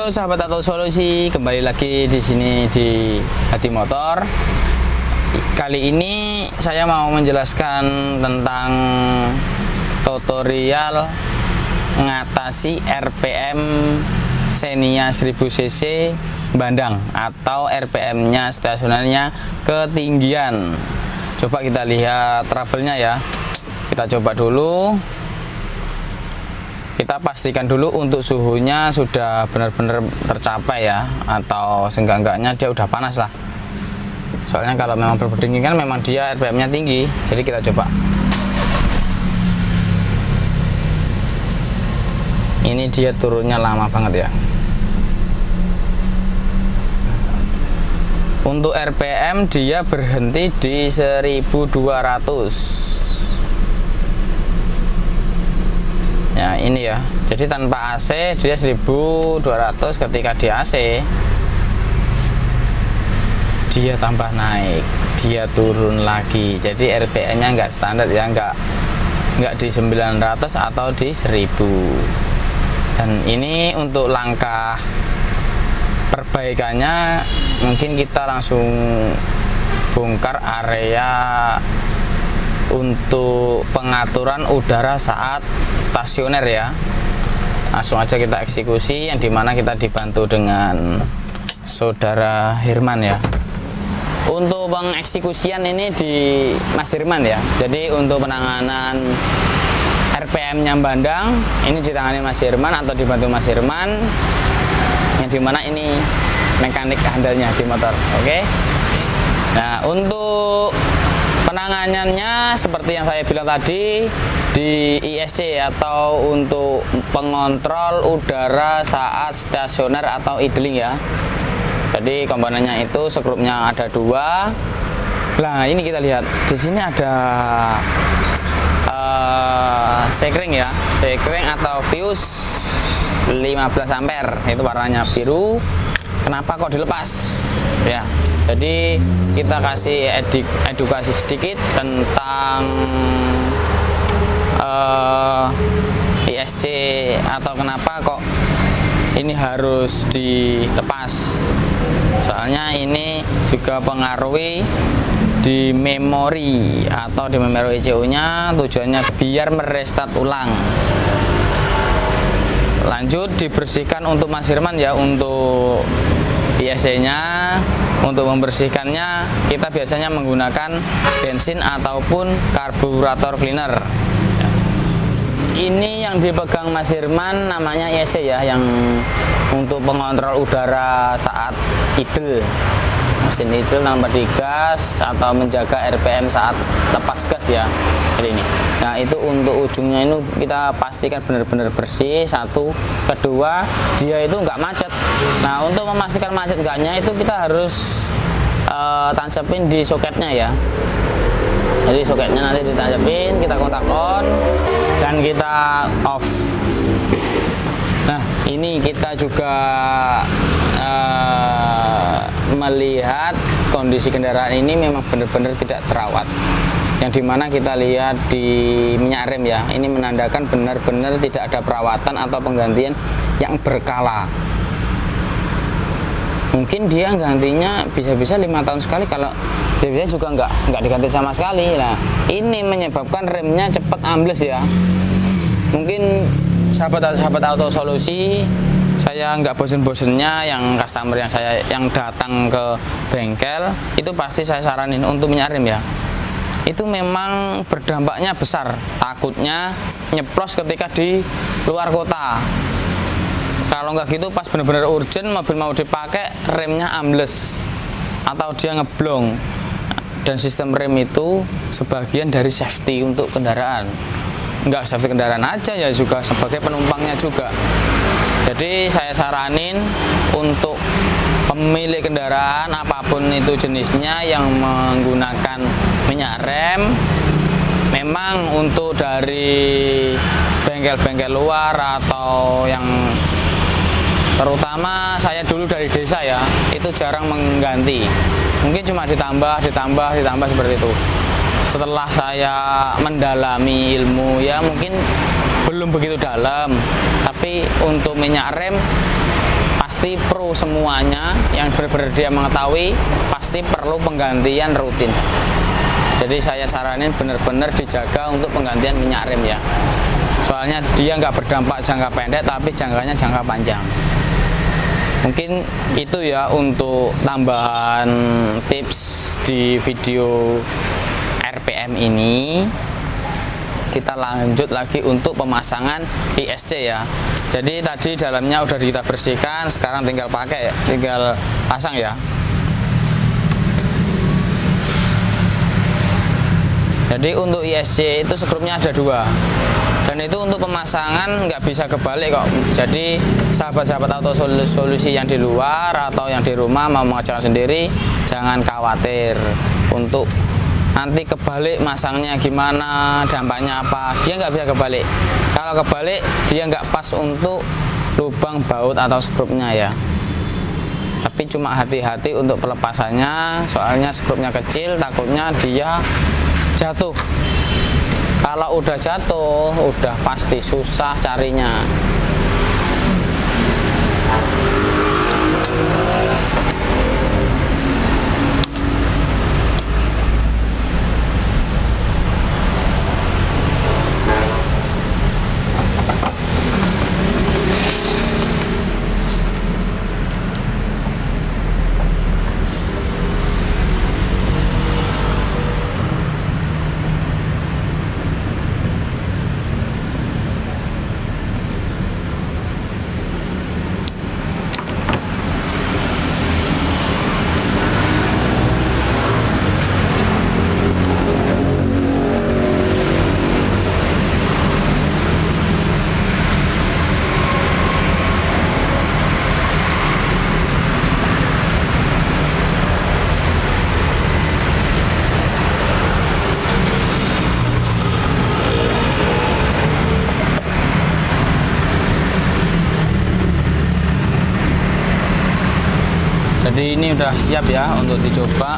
Halo sahabat Auto Solusi, kembali lagi di sini di Hadi Motor. Kali ini saya mau menjelaskan tentang tutorial mengatasi RPM Xenia 1000 cc bandang atau RPM-nya stasionernya ketinggian. Coba kita lihat trouble-nya ya. Kita coba dulu. Kita pastikan dulu untuk suhunya sudah benar-benar tercapai ya, atau seenggak-enggaknya dia udah panas lah. Soalnya kalau memang berdingin kan memang dia RPM-nya tinggi. Jadi kita coba. Ini dia turunnya lama banget ya. Untuk RPM dia berhenti di 1200. Ya ini ya, jadi tanpa AC dia 1200, ketika di AC dia tambah naik, dia turun lagi. Jadi RPM-nya nggak standar ya, nggak di 900 atau di 1000. Dan ini untuk langkah perbaikannya, mungkin kita langsung bongkar area untuk pengaturan udara saat stasioner ya. Langsung aja kita eksekusi, yang dimana kita dibantu dengan saudara Herman ya. Untuk pengeksekusian ini di Mas Herman ya. Jadi untuk penanganan RPM-nya bandang ini ditangani Mas Herman atau dibantu Mas Herman, yang dimana ini mekanik handalnya di motor. Oke. Nah, untuk penanganannya seperti yang saya bilang tadi, di ISC atau untuk pengontrol udara saat stasioner atau idling ya. Jadi komponennya itu skrupnya ada 2. Nah ini kita lihat di sini ada sekring ya, sekring atau fuse 15 ampere, itu warnanya biru. Kenapa kok dilepas ya? Jadi kita kasih edukasi sedikit tentang ISC atau kenapa kok ini harus dilepas. Soalnya ini juga pengaruhi di memori atau di memori ECU-nya, tujuannya biar merestart ulang. Lanjut dibersihkan untuk Mas Herman ya, untuk ISC-nya. Untuk membersihkannya kita biasanya menggunakan bensin ataupun karburator cleaner. Ini yang dipegang Mas Herman namanya ISC ya, yang untuk pengontrol udara saat idle. Mesin idle tanpa digas atau menjaga RPM saat lepas gas ya. Jadi ini. Nah itu untuk ujungnya ini kita pastikan benar-benar bersih. Satu, kedua dia itu nggak macet. Nah untuk memastikan macet enggaknya itu kita harus tancapin di soketnya ya. Jadi soketnya nanti ditancapin, kita kontak on dan kita off. Nah ini kita juga melihat kondisi kendaraan ini memang benar-benar tidak terawat, yang dimana kita lihat di minyak rem ya, ini menandakan benar-benar tidak ada perawatan atau penggantian yang berkala. Mungkin dia gantinya bisa-bisa 5 tahun sekali, kalau biasanya juga nggak diganti sama sekali. Nah ini menyebabkan remnya cepat ambles ya. Mungkin sahabat Auto Solusi, saya nggak bosen-bosennya yang customer yang datang ke bengkel itu pasti saya saranin untuk minyak rem ya. Itu memang berdampaknya besar, takutnya nyeplos ketika di luar kota. Kalau nggak gitu pas benar-benar urgent mobil mau dipakai, remnya ambles atau dia ngeblong. Dan sistem rem itu sebagian dari safety untuk kendaraan. Nggak safety kendaraan aja ya, juga sebagai penumpangnya juga. Jadi saya saranin untuk pemilik kendaraan apapun itu jenisnya yang menggunakan minyak rem, memang untuk dari bengkel-bengkel luar atau yang terutama saya dulu dari desa ya, itu jarang mengganti. Mungkin cuma ditambah seperti itu. Setelah saya mendalami ilmu ya, mungkin belum begitu dalam, tapi untuk minyak rem pasti pro semuanya, yang benar-benar dia mengetahui pasti perlu penggantian rutin. Jadi saya saranin benar-benar dijaga untuk penggantian minyak rem ya, soalnya dia nggak berdampak jangka pendek tapi jangkanya jangka panjang. Mungkin itu ya untuk tambahan tips di video RPM ini. Kita lanjut lagi untuk pemasangan ISC ya. Jadi tadi dalamnya udah kita bersihkan, sekarang tinggal pakai ya, tinggal pasang ya. Jadi untuk ISC itu skrupnya ada 2, dan itu untuk pemasangan nggak bisa kebalik kok. Jadi sahabat-sahabat auto solusi yang di luar atau yang di rumah mau mengerjakan sendiri, jangan khawatir untuk nanti kebalik masangnya gimana, dampaknya apa. Dia nggak bisa kebalik. Kalau kebalik dia nggak pas untuk lubang baut atau skrupnya ya. Tapi cuma hati-hati untuk pelepasannya, soalnya skrupnya kecil, takutnya dia jatuh. Kalau udah jatuh udah pasti susah carinya. Jadi ini udah siap ya untuk dicoba.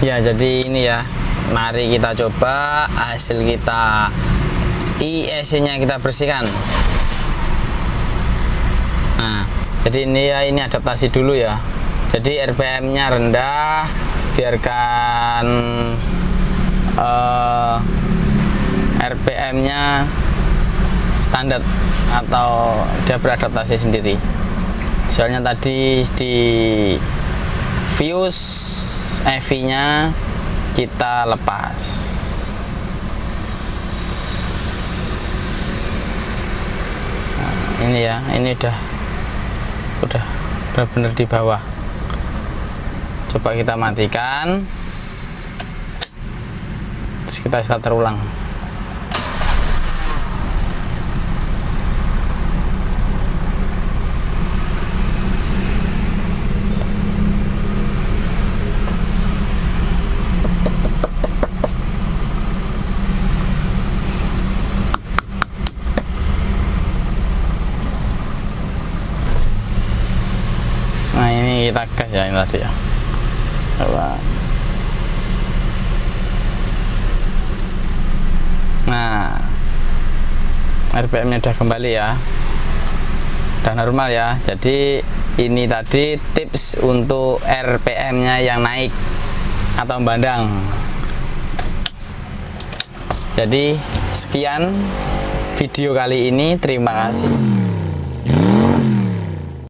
Ya, jadi ini ya, mari kita coba hasil kita. ISC-nya kita bersihkan. Nah, jadi ini adaptasi dulu ya. Jadi RPM-nya rendah, biarkan RPM-nya standar atau dia beradaptasi sendiri. Soalnya tadi di fuse EV-nya kita lepas. Nah, ini ya, ini udah benar-benar di bawah. Coba kita matikan, terus kita starter ulang. Nah, ini kita gas ya, ini tadi ya. Coba. Nah, RPM-nya udah kembali ya, udah normal ya. Jadi ini tadi tips untuk RPM-nya yang naik atau bandang. Jadi sekian video kali ini, terima kasih.